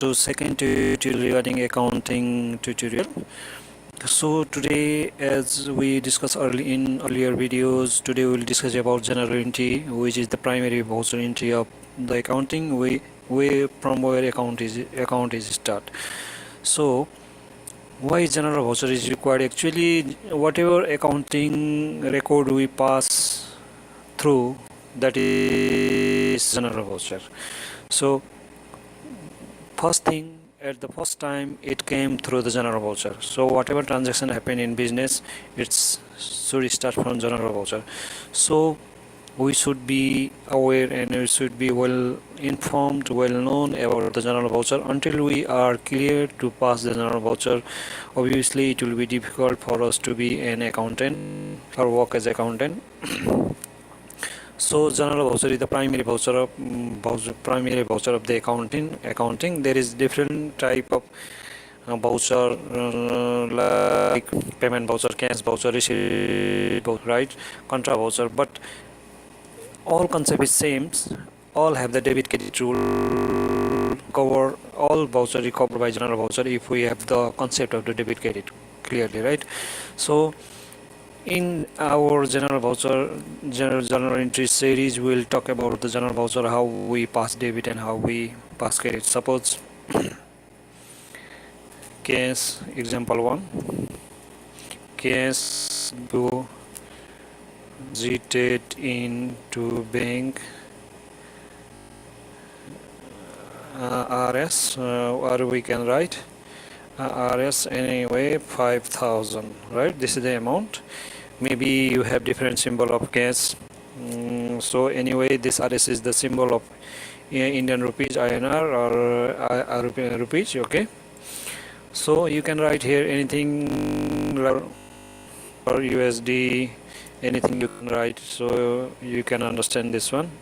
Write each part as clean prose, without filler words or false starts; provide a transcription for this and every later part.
So second tutorial regarding accounting tutorial. So today, as we discussed earlier videos, today we will discuss about general entry, which is the primary voucher entry of the accounting. From where account is start. So why general voucher is required? Actually, whatever accounting record we pass through, that is general voucher. So first thing, at the first time it came through the general voucher. So whatever transaction happen in business, it's should start from general voucher. So we should be aware and we should be well informed, well known about the general voucher. Until we are clear to pass the general voucher, obviously it will be difficult for us to be an accountant or work as accountant. So general voucher is the primary voucher of the accounting. There is different type of voucher, like payment voucher, cash voucher, receipt voucher, right, contra voucher, but all concept is same. All have the debit credit rule. Cover all voucher recovered by general voucher if we have the concept of the debit credit clearly, right? So in our general entry series, we'll talk about the general voucher, how we pass debit and how we pass credit. Suppose case example 1, case deposited into bank RS, or we can write RS anyway 5,000, right? This is the amount. Maybe you have different symbol of cash. So anyway, this RS is the symbol of Indian rupees, INR, or rupees, okay? So you can write here anything or USD, anything you can write, so you can understand this one.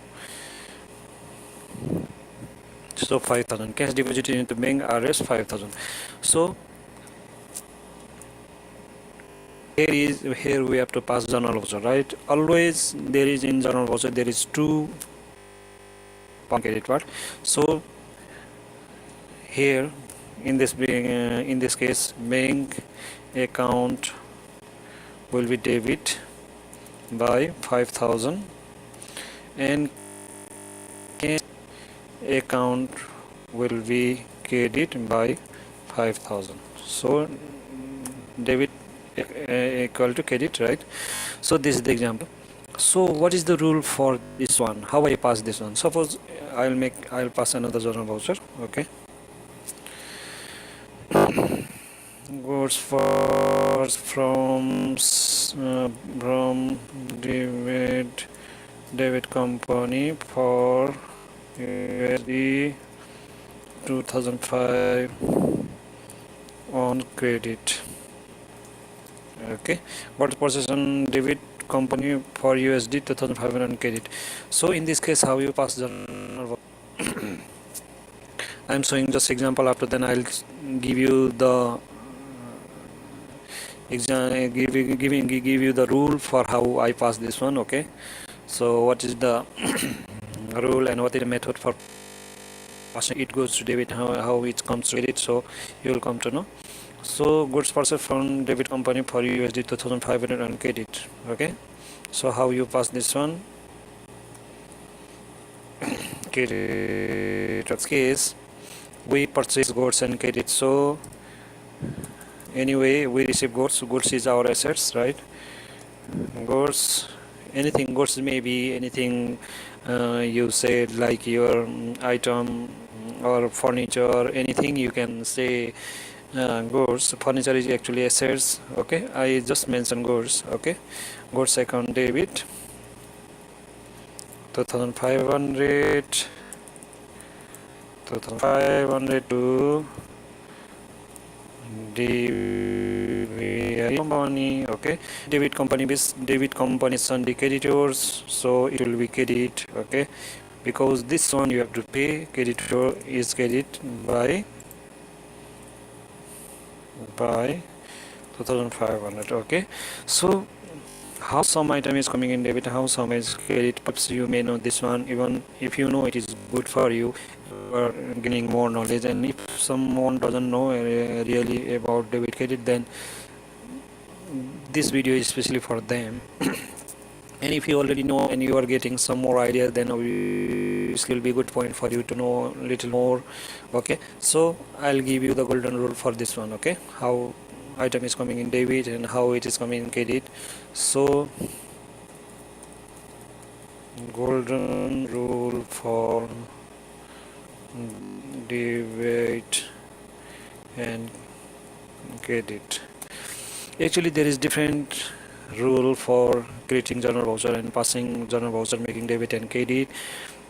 So 5,000 cash deposited into bank RS 5,000. So here we have to pass general voucher, right? Always there is in general voucher there is two credit part. So here in this case, bank account will be debit by 5,000 and cash account will be credit by 5,000. So debit equal to credit, right? So this is the example. So what is the rule for this one? How I pass this one? Suppose I'll pass another general voucher, okay? Goods from debit company for USD 2005 on credit. Okay, got possession debit company for USD 2500 credit. So in this case, how you pass the I'm showing just example. After then I'll give you the give you the rule for how I pass this one. Okay, so what is the rule and what is the method for passing? It goes to debit, how it comes to credit, so you will come to know. So goods purchased from debit company for USD 2500 on credit. Okay, so how you pass this one? Credit case, we purchase goods and credit. So anyway, we receive goods. Goods is our assets, right? Goods, anything. Goods may be anything you said, like your item or furniture or anything. You can say goods. Furniture is actually assets. Okay, I just mentioned goods. Okay, goods account debit 2500 to debit company. Okay, debit company send the creditors, so it will be credit. Okay, because this one you have to pay. Creditor is credit by 2500. Okay, so how some item is coming in debit, how some is credit. Perhaps you may know this one. Even if you know, it is good for you. are gaining more knowledge. And if someone doesn't know really about debit credit, then this video is especially for them. And if you already know and you are getting some more idea, then obviously will be a good point for you to know a little more. Okay, so I'll give you the golden rule for this one. Okay, how item is coming in debit and how it is coming in credit. So golden rule for debit and credit. Actually there is different rule for creating journal voucher and passing journal voucher, making debit and credit.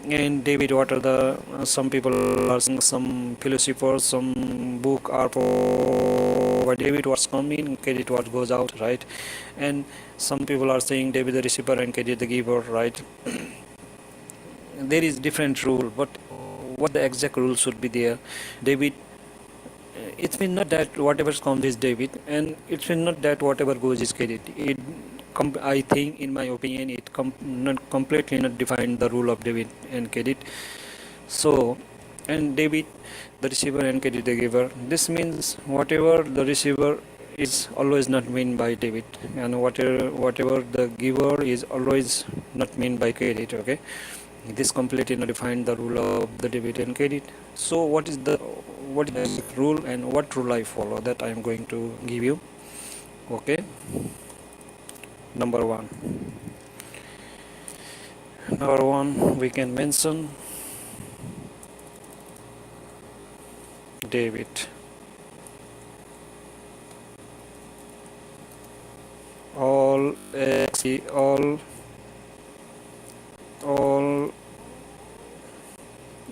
And debit, what are the some people are saying, some philosophers, some book are for debit what's coming, credit what goes out, right? And some people are saying debit the receiver and credit the giver, right? There is different rule, but what the exact rule should be there? Debit, it's been not that whatever comes is debit, and it's been not that whatever goes is credit. I think, in my opinion, it not completely not defined the rule of debit and credit. So, and debit, the receiver, and credit the giver. This means whatever the receiver is always not meant by debit, and whatever the giver is always not meant by credit. Okay, this completely not defined the rule of the debit and credit. So, what is the rule and what rule I follow? That I am going to give you. Okay. Number one, we can mention debit. All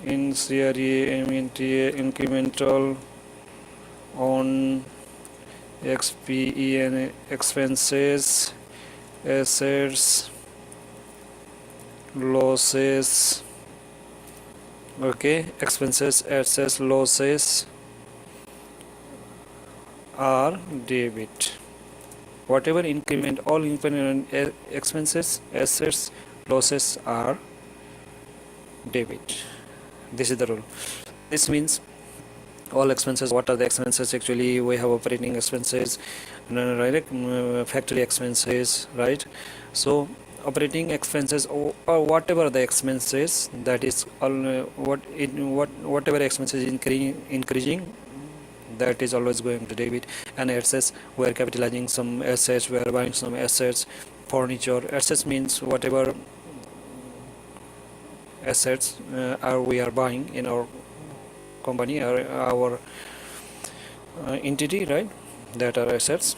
in incremental on XPEN expenses, assets, losses. Okay, expenses, assets, losses are debit. Whatever increment, all increment expenses, assets, losses are debit. This is the rule. This means all expenses. What are the expenses? Actually, we have operating expenses, factory expenses, right? So operating expenses, or whatever the expenses, that is all whatever expenses increasing, that is always going to debit. And assets, we are capitalizing some assets, we are buying some assets, furniture. Assets means whatever assets we are buying in our company or our entity, right? That are assets.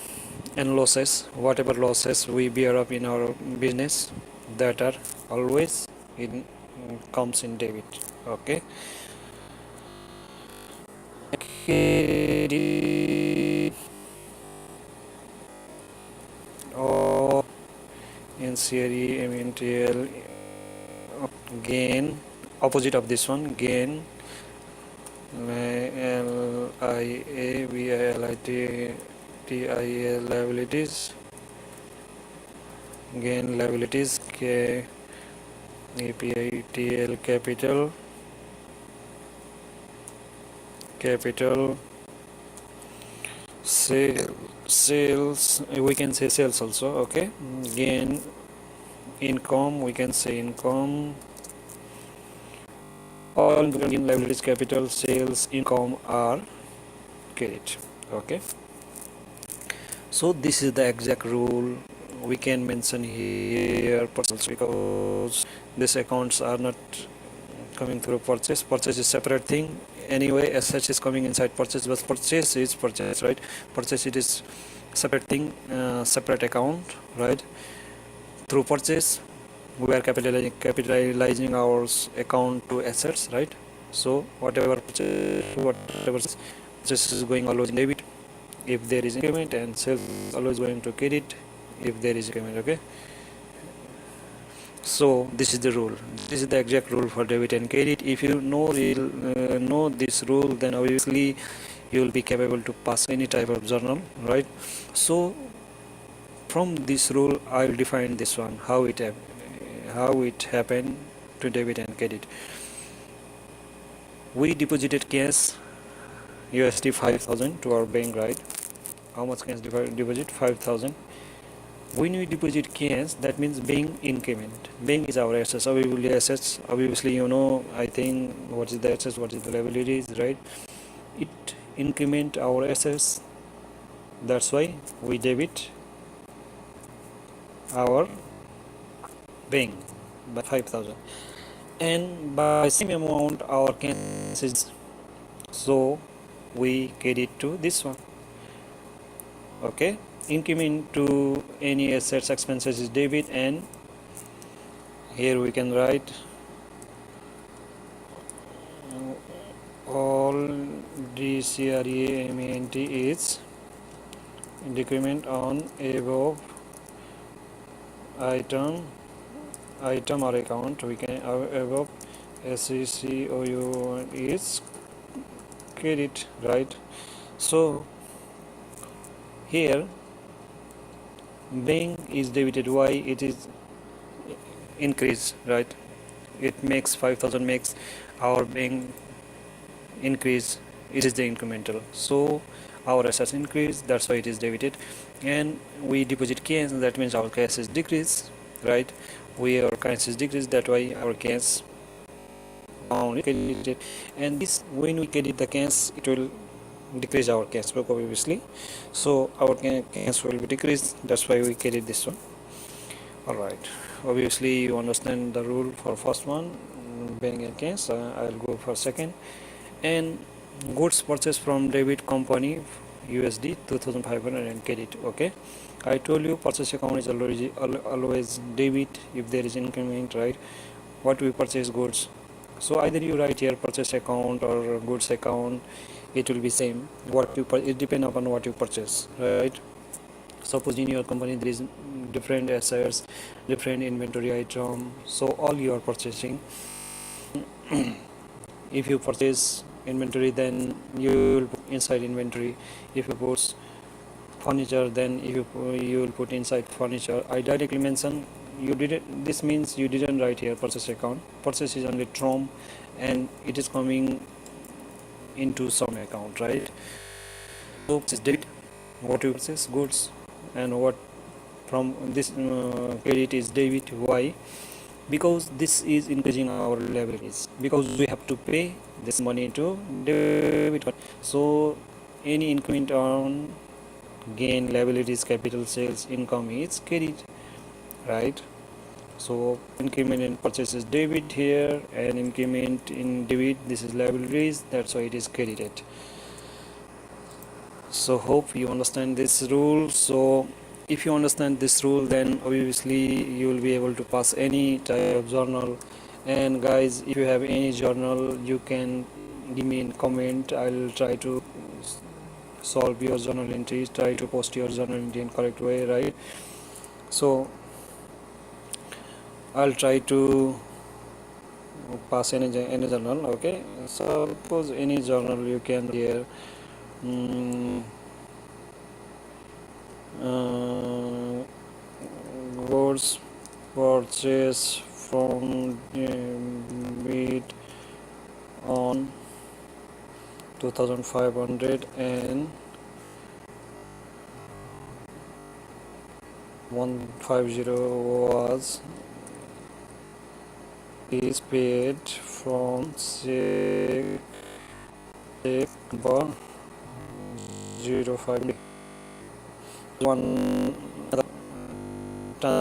And losses, whatever losses we bear up in our business, that are always comes in debit. Okay. Or in CRE, MNTL, gain, opposite of this one, gain, LIAVILITIL, liabilities, gain, liabilities, KAPITL, capital, sales, we can say sales also. Okay, gain, income, we can say income. All gain, liabilities, capital, sales, income are credit. Okay, so this is the exact rule we can mention here, because these accounts are not coming through purchase. Purchase is separate thing. Anyway, as such is coming inside purchase, but purchase is purchase, right? Purchase, it is separate thing, separate account, right? Through purchase, we are capitalizing our account to assets, right? So whatever purchase is going always in debit if there is increment, and sales always going to credit if there is increment. Okay, so this is the rule. This is the exact rule for debit and credit. If you know this rule, then obviously you will be capable to pass any type of journal, right? So from this rule, I will define this one, how it happened to debit and credit. we deposited cash USD 5,000 to our bank, right? How much cash deposit? 5,000. When we deposit cash, that means bank increment. Bank is our assets. Obviously assets, obviously you know, I think what is the assets, what is the liabilities, right? It increment our assets, that's why we debit our bank by 5,000, and by same amount our cash is, so we credit to this one. Okay, increment to any assets expenses is debit, and here we can write all decrement is decrement on above item or account. We can above SECOU is credit, right? So here bank is debited. Why? It is increase, right? It makes 5,000 makes our bank increase. It is the incremental, so our assets increase, that's why it is debited. And we deposit cash, that means our cash is decreased, right? Our cash is decreased, that why our cash amount is credited. And this, when we credit the cash, it will decrease our cash flow obviously, so our cash will be decreased, that's why we credit this one. All right, obviously you understand the rule for first one, bank and cash. I'll go for second. And goods purchased from debit company USD 2,500 and credit. Okay, I told you purchase account is always debit if there is increment, right? What we purchase goods, so either you write here purchase account or goods account, it will be same. What you it depends upon what you purchase, right? Suppose in your company there is different assets, different inventory item, so all you are purchasing. If you purchase inventory, then you will put inside inventory. If you put furniture, then you will put inside furniture. I directly mention you didn't, this means you didn't write here purchase account. Purchase is only term and it is coming into some account, right? So this debit, what you purchase goods, and what from this credit is debit. Why? Because this is increasing our liabilities, because we have to pay this money to debit card. So any increment on gain, liabilities, capital, sales, income is credit, right? So increment in purchase is debit here, and increment in debit, this is liabilities, that's why it is credited. So hope you understand this rule. So if you understand this rule, then obviously you will be able to pass any type of journal. And guys, if you have any journal, you can give me in comment. I'll try to solve your journal entries, try to post your journal entry in correct way, right? So I'll try to pass any journal. Okay, suppose any journal you can here. Goods purchase from debit on 2,500 and 150 was is paid from check number 05. One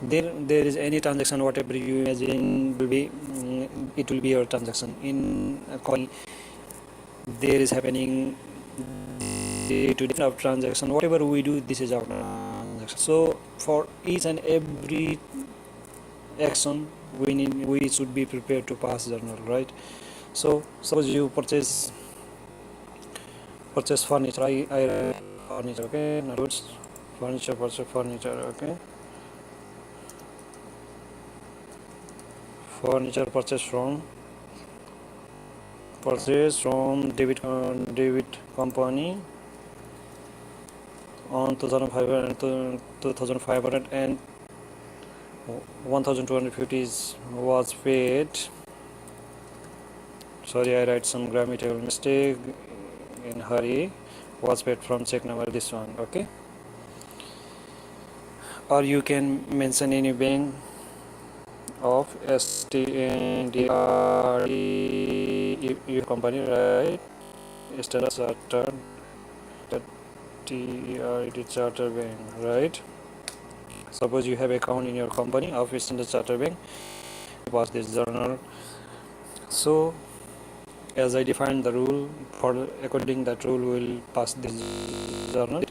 there is any transaction, whatever you imagine will be, it will be your transaction in a coin. There is happening to different transaction, whatever we do, this is our transaction. So for each and every action we should be prepared to pass journal, right? So suppose you purchase furniture, I furniture, okay, not goods, furniture, purchase furniture, okay, furniture purchase from debit company on 2,500 and 1,250 was paid. sorry, I write some grammatical mistake in hurry. Was paid from check number this one. Okay, or you can mention any bank of STNDR your company, right? Standard Chartered, TERD Charter Bank, right? Suppose you have account in your company of Standard Charter Bank, pass this journal. So as I defined the rule, for according that rule will pass this journal.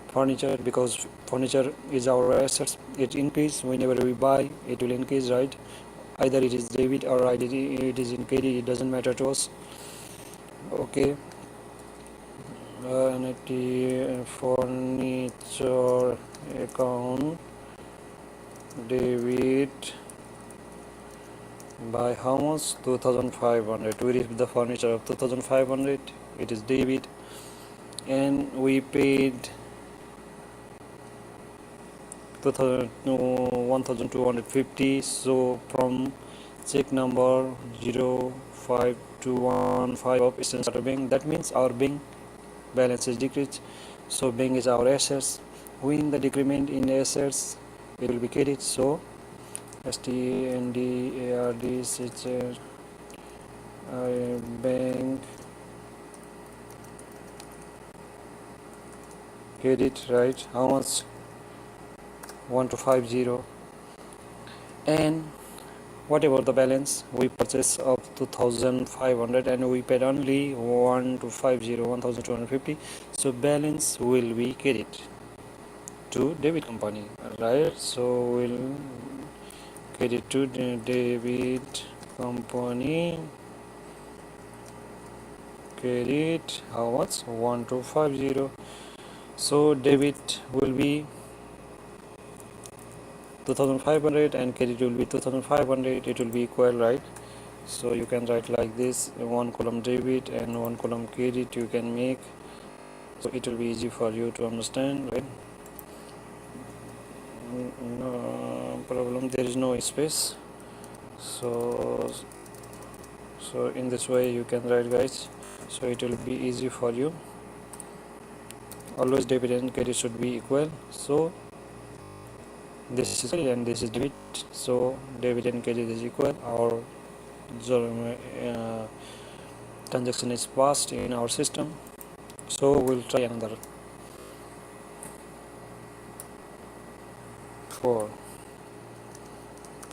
Furniture, because furniture is our assets, it increase whenever we buy, it will increase, right? Either it is debit or either it is in credit, it doesn't matter to us. Okay, furniture account debit by how much? 2500. We received the furniture of 2500, it is debit, and we paid 1250. So from check number 05215 of Standard Bank, that means our bank balance is decreased. So bank is our assets. When the decrement in assets, it will be credit. So STNDARD is a bank credit, right? How much? 1250. And what about the balance? We purchased of 2500 and we paid only 1250. So balance will be credit to debit company, right? So we'll credit to the debit company, credit how much? 1250. So debit will be 2500 and credit will be 2500. It will be equal, right? So you can write like this: one column debit and one column credit you can make, so it will be easy for you to understand, right? No problem, there is no space. So in this way you can write, guys, so it will be easy for you. Always debit and credit should be equal. So this is credit and this is debit, so debit and credit is equal. Our transaction is passed in our system. So we'll try another. 4.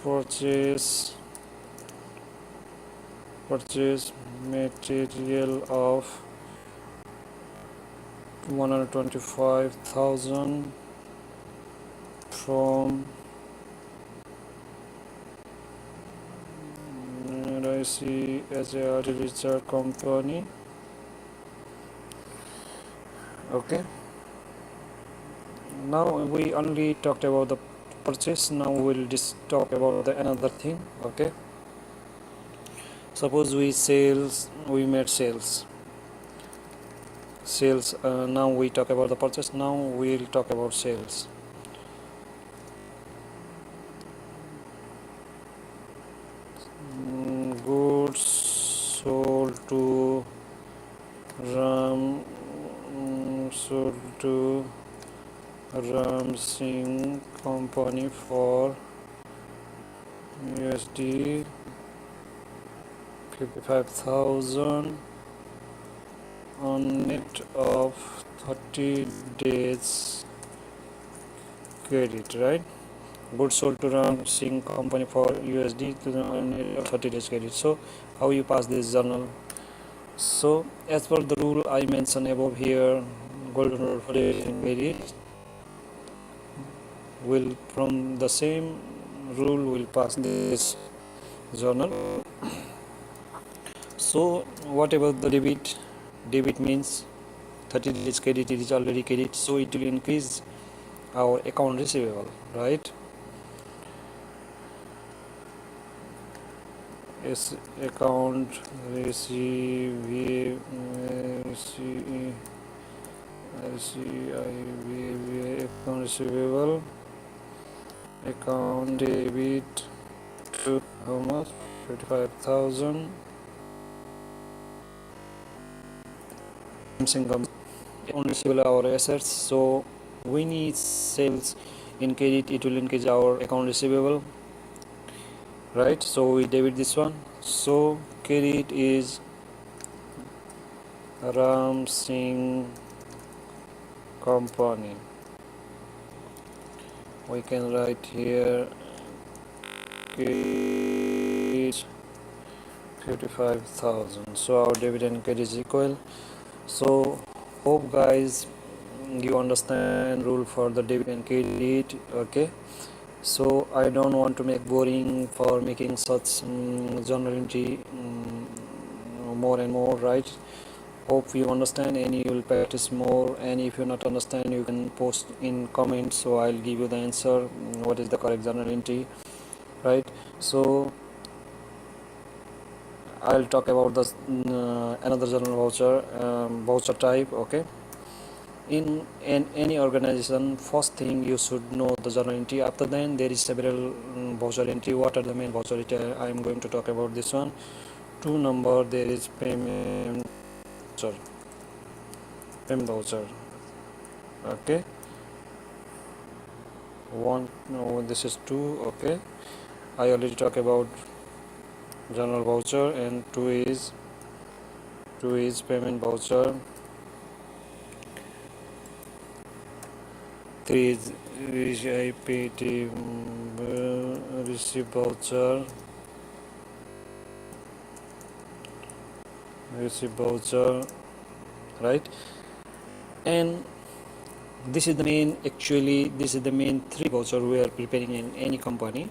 Purchase material of 125,000 from RC company. Okay, now we only talked about the purchase. Now we'll just talk about the another thing. Okay, suppose we made sales. Now we talk about the purchase. Now we'll talk about sales. Goods sold to Ram Singh company for USD 55,000 on net of 30 days credit, right? Goods sold to Ram Singh company for USD on net of 30 days credit. So how you pass this journal? So as per the rule I mentioned above here, golden rule for credit, will from the same rule will pass this journal. So what about the debit? Debit means 30 days credit, it is already credit, so it will increase our account receivable, right? Yes, account receivable, account debit to how much? 55,000 income on receivable our assets, so we need sales in credit, it will increase our account receivable, right? So we debit this one. So credit is Ram Singh company, we can write here credit 55,000. so our debit and credit is equal. So hope guys you understand rule for the debit and credit. Okay, so I don't want to make boring for making such journal entry more and more, right? Hope you understand and you will practice more, and if you not understand you can post in comments, so I'll give you the answer what is the correct journal entry, right? So I'll talk about this another journal voucher, voucher type. Okay, in any organization, first thing you should know the journal entry. After then there is several voucher entry. What are the main voucher entry? I am going to talk about this one. 2 number, there is payment voucher, payment voucher. Okay, 1, no, this is 2. Okay, I already talked about general voucher, and 2 is payment voucher. 3 is IPT receive voucher, right? And this is the main, actually this is the main 3 voucher we are preparing in any company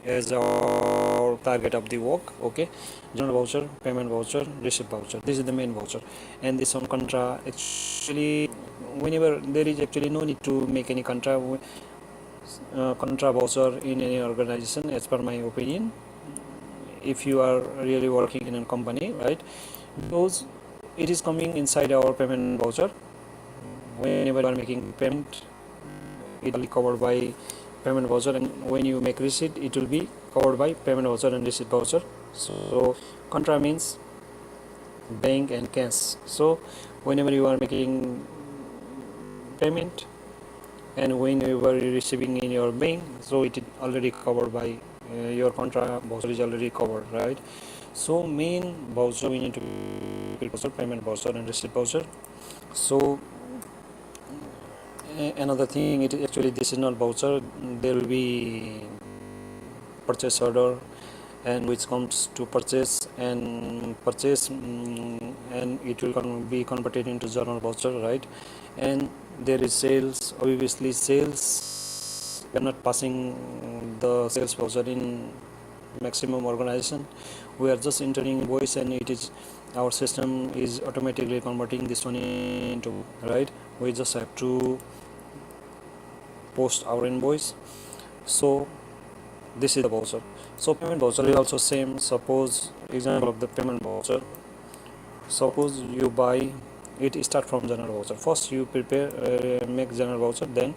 as our target of the work. Okay, general voucher, payment voucher, receipt voucher, this is the main voucher. And this one contra, actually whenever there is actually no need to make any contra voucher in any organization, as per my opinion, if you are really working in a company, right? Because it is coming inside our payment voucher. Whenever you are making payment, it will be covered by payment voucher, and when you make receipt it will be covered by payment voucher and receipt voucher. So contra means bank and cash. So whenever you are making payment and when you are receiving in your bank, so it is already covered by your contra voucher is already covered, right? So main voucher we need to voucher, payment voucher and receipt voucher. So another thing, it is actually this is not voucher, there will be purchase order and which comes to purchase and it will be converted into journal voucher, right? And there is sales, obviously sales, we are not passing the sales voucher in maximum organization, we are just entering invoice and it is our system is automatically converting this one into, right? We just have to post our invoice. So this is the voucher. So payment voucher is also same. Suppose example of the payment voucher, suppose you buy it, start from general voucher. First you prepare make general voucher, then